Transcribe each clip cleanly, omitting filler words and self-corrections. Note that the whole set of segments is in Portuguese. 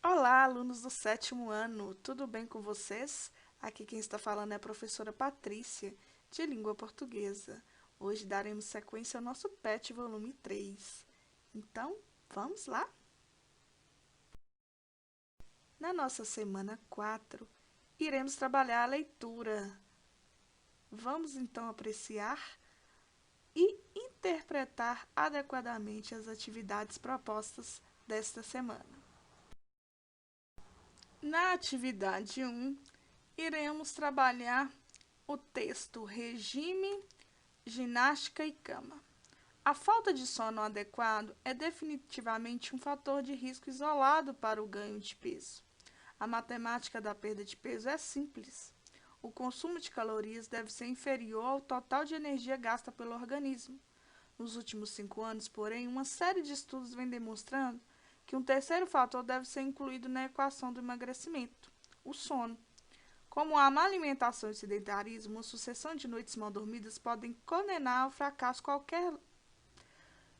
Olá, alunos do sétimo ano, tudo bem com vocês? Aqui quem está falando é a professora Patrícia, de Língua Portuguesa. Hoje daremos sequência ao nosso PET volume 3. Então, vamos lá? Na nossa semana 4, iremos trabalhar a leitura. Vamos então apreciar e interpretar adequadamente as atividades propostas desta semana. Na atividade 1, iremos trabalhar o texto Regime, Ginástica e Cama. A falta de sono adequado é definitivamente um fator de risco isolado para o ganho de peso. A matemática da perda de peso é simples. O consumo de calorias deve ser inferior ao total de energia gasta pelo organismo. Nos últimos 5 anos, porém, uma série de estudos vem demonstrando que um terceiro fator deve ser incluído na equação do emagrecimento: o sono. Como a má alimentação e o sedentarismo, uma sucessão de noites mal dormidas podem condenar ao fracasso qualquer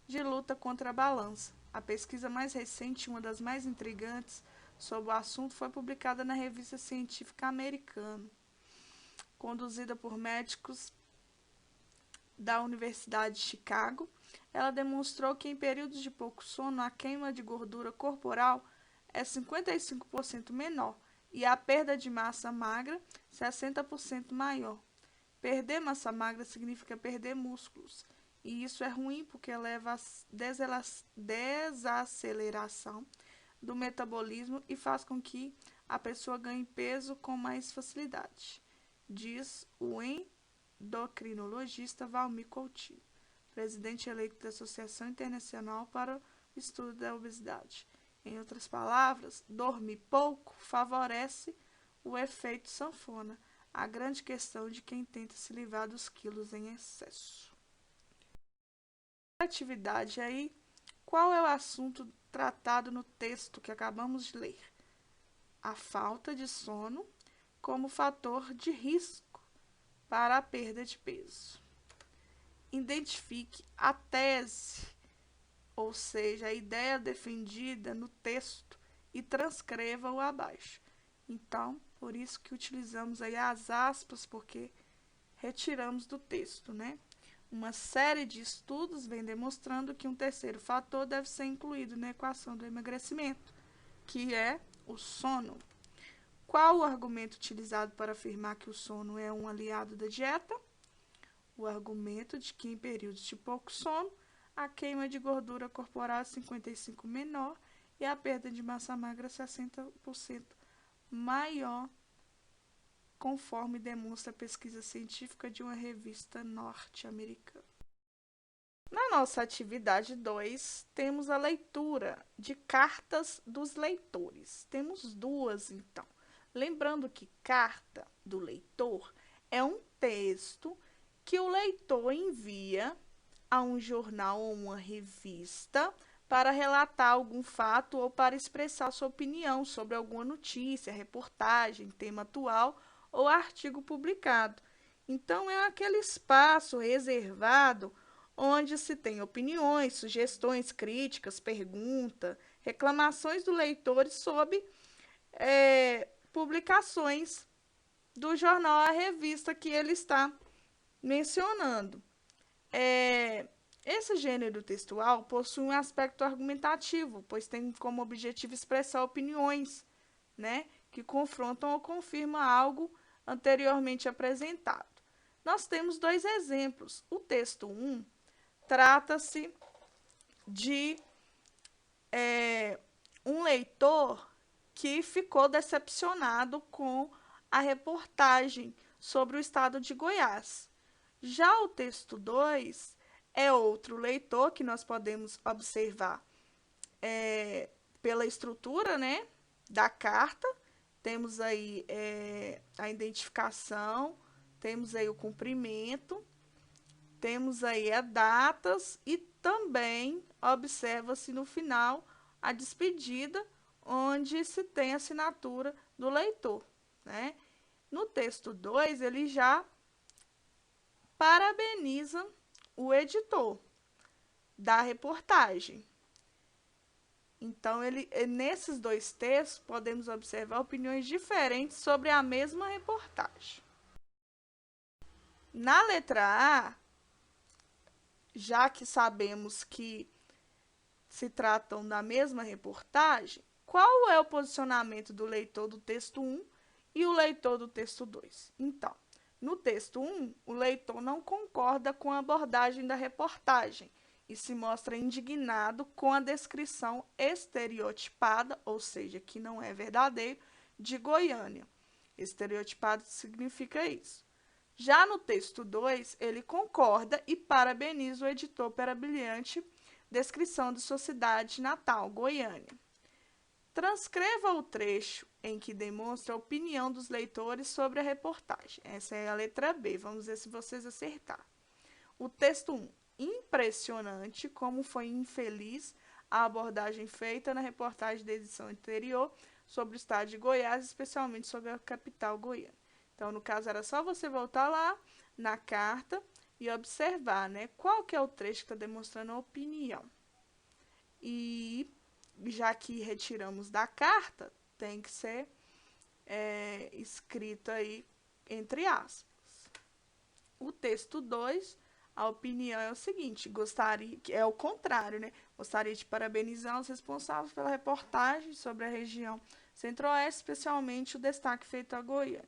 de luta contra a balança. A pesquisa mais recente, uma das mais intrigantes sobre o assunto, foi publicada na revista científica americana, conduzida por médicos da Universidade de Chicago. Ela demonstrou que em períodos de pouco sono, a queima de gordura corporal é 55% menor e a perda de massa magra 60% maior. Perder massa magra significa perder músculos, e isso é ruim porque leva à desaceleração do metabolismo e faz com que a pessoa ganhe peso com mais facilidade, diz o endocrinologista Valmir Coutinho, presidente eleito da Associação Internacional para o Estudo da Obesidade. Em outras palavras, dormir pouco favorece o efeito sanfona, a grande questão de quem tenta se livrar dos quilos em excesso. Atividade aí, qual é o assunto tratado no texto que acabamos de ler? A falta de sono como fator de risco para a perda de peso. Identifique a tese, ou seja, a ideia defendida no texto, e transcreva-o abaixo. Então, por isso que utilizamos aí as aspas, porque retiramos do texto, né? Uma série de estudos vem demonstrando que um terceiro fator deve ser incluído na equação do emagrecimento, que é o sono. Qual o argumento utilizado para afirmar que o sono é um aliado da dieta? O argumento de que em períodos de pouco sono, a queima de gordura corporal é 55% menor e a perda de massa magra 60% maior, conforme demonstra a pesquisa científica de uma revista norte-americana. Na nossa atividade 2, temos a leitura de cartas dos leitores. Temos duas, então. Lembrando que carta do leitor é um texto que o leitor envia a um jornal ou uma revista para relatar algum fato ou para expressar sua opinião sobre alguma notícia, reportagem, tema atual ou artigo publicado. Então, é aquele espaço reservado onde se tem opiniões, sugestões, críticas, perguntas, reclamações do leitor sobre publicações do jornal ou revista que ele está mencionando. Esse gênero textual possui um aspecto argumentativo, pois tem como objetivo expressar opiniões, né, que confrontam ou confirmam algo anteriormente apresentado. Nós temos dois exemplos. O texto 1 trata-se de um leitor que ficou decepcionado com a reportagem sobre o estado de Goiás. Já o texto 2 é outro leitor que nós podemos observar pela estrutura, né, da carta. Temos aí a identificação, temos aí o cumprimento, temos aí as datas e também observa-se no final a despedida, onde se tem a assinatura do leitor, né? No texto 2, ele já parabeniza o editor da reportagem. Então, nesses dois textos, podemos observar opiniões diferentes sobre a mesma reportagem. Na letra A, já que sabemos que se tratam da mesma reportagem, qual é o posicionamento do leitor do texto 1 e o leitor do texto 2? Então, no texto 1, o leitor não concorda com a abordagem da reportagem e se mostra indignado com a descrição estereotipada, ou seja, que não é verdadeiro, de Goiânia. Estereotipado significa isso. Já no texto 2, ele concorda e parabeniza o editor pela brilhante descrição de sua cidade natal, Goiânia. Transcreva o trecho em que demonstra a opinião dos leitores sobre a reportagem. Essa é a letra B. Vamos ver se vocês acertaram. O texto 1. Impressionante como foi infeliz a abordagem feita na reportagem da edição anterior sobre o estado de Goiás, especialmente sobre a capital Goiânia. Então, no caso, era só você voltar lá na carta e observar, né, qual que é o trecho que está demonstrando a opinião. E já que retiramos da carta, tem que ser escrito aí entre aspas. O texto 2, a opinião é o seguinte, é o contrário, né? Gostaria de parabenizar os responsáveis pela reportagem sobre a região centro-oeste, especialmente o destaque feito a Goiânia.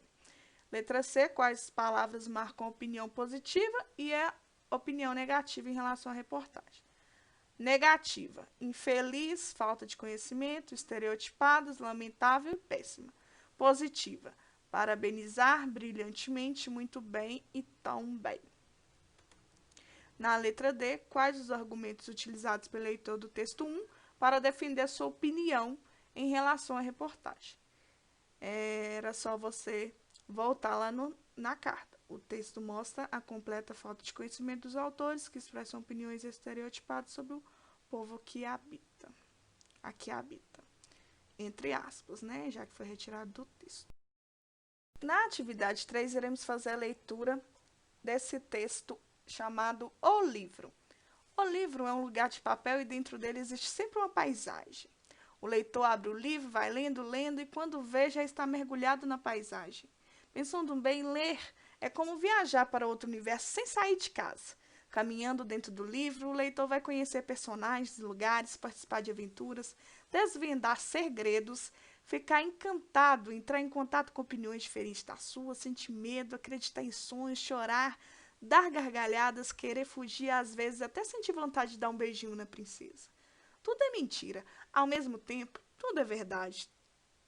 Letra C, quais palavras marcam a opinião positiva e a opinião negativa em relação à reportagem. Negativa, infeliz, falta de conhecimento, estereotipados, lamentável e péssima. Positiva, parabenizar, brilhantemente, muito bem e tão bem. Na letra D, quais os argumentos utilizados pelo leitor do texto 1 para defender a sua opinião em relação à reportagem? Era só você voltar lá na carta. O texto mostra a completa falta de conhecimento dos autores, que expressam opiniões estereotipadas sobre o povo que habita. Aqui habita. Entre aspas, né? Já que foi retirado do texto. Na atividade 3, iremos fazer a leitura desse texto chamado O Livro. O livro é um lugar de papel e dentro dele existe sempre uma paisagem. O leitor abre o livro, vai lendo, lendo e quando vê já está mergulhado na paisagem. Pensando bem, ler é como viajar para outro universo sem sair de casa. Caminhando dentro do livro, o leitor vai conhecer personagens, lugares, participar de aventuras, desvendar segredos, ficar encantado, entrar em contato com opiniões diferentes da sua, sentir medo, acreditar em sonhos, chorar, dar gargalhadas, querer fugir, às vezes até sentir vontade de dar um beijinho na princesa. Tudo é mentira. Ao mesmo tempo, tudo é verdade.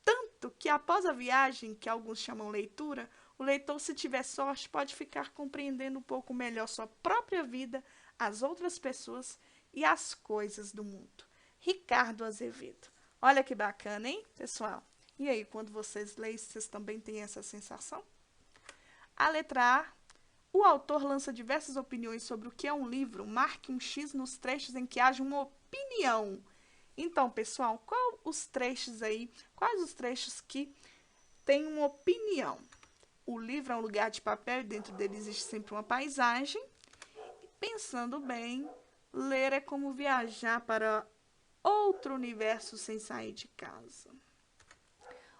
Tanto que após a viagem, que alguns chamam leitura, o leitor, se tiver sorte, pode ficar compreendendo um pouco melhor sua própria vida, as outras pessoas e as coisas do mundo. Ricardo Azevedo. Olha que bacana, hein, pessoal? E aí, quando vocês leem, vocês também têm essa sensação? A letra A. O autor lança diversas opiniões sobre o que é um livro. Marque um X nos trechos em que haja uma opinião. Então, pessoal, quais os trechos que têm uma opinião? O livro é um lugar de papel e dentro dele existe sempre uma paisagem. E pensando bem, ler é como viajar para outro universo sem sair de casa.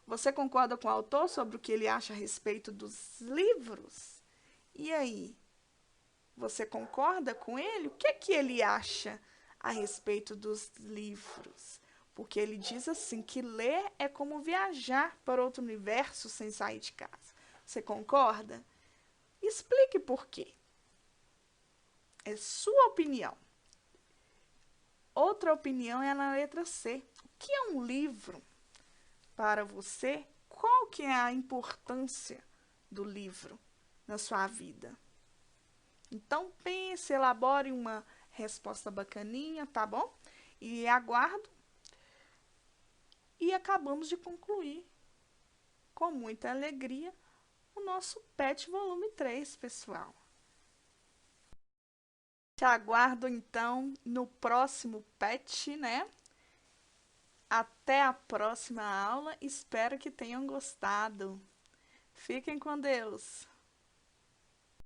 Você concorda com o autor sobre o que ele acha a respeito dos livros? E aí? Você concorda com ele? O que ele acha a respeito dos livros? Porque ele diz assim, que ler é como viajar para outro universo sem sair de casa. Você concorda? Explique por quê. É sua opinião. Outra opinião é na letra C. O que é um livro para você? Qual que é a importância do livro na sua vida? Então, pense, elabore uma resposta bacaninha, tá bom? E aguardo. E acabamos de concluir, com muita alegria, o nosso PET volume 3, pessoal. Te aguardo, então, no próximo PET, né? Até a próxima aula. Espero que tenham gostado. Fiquem com Deus.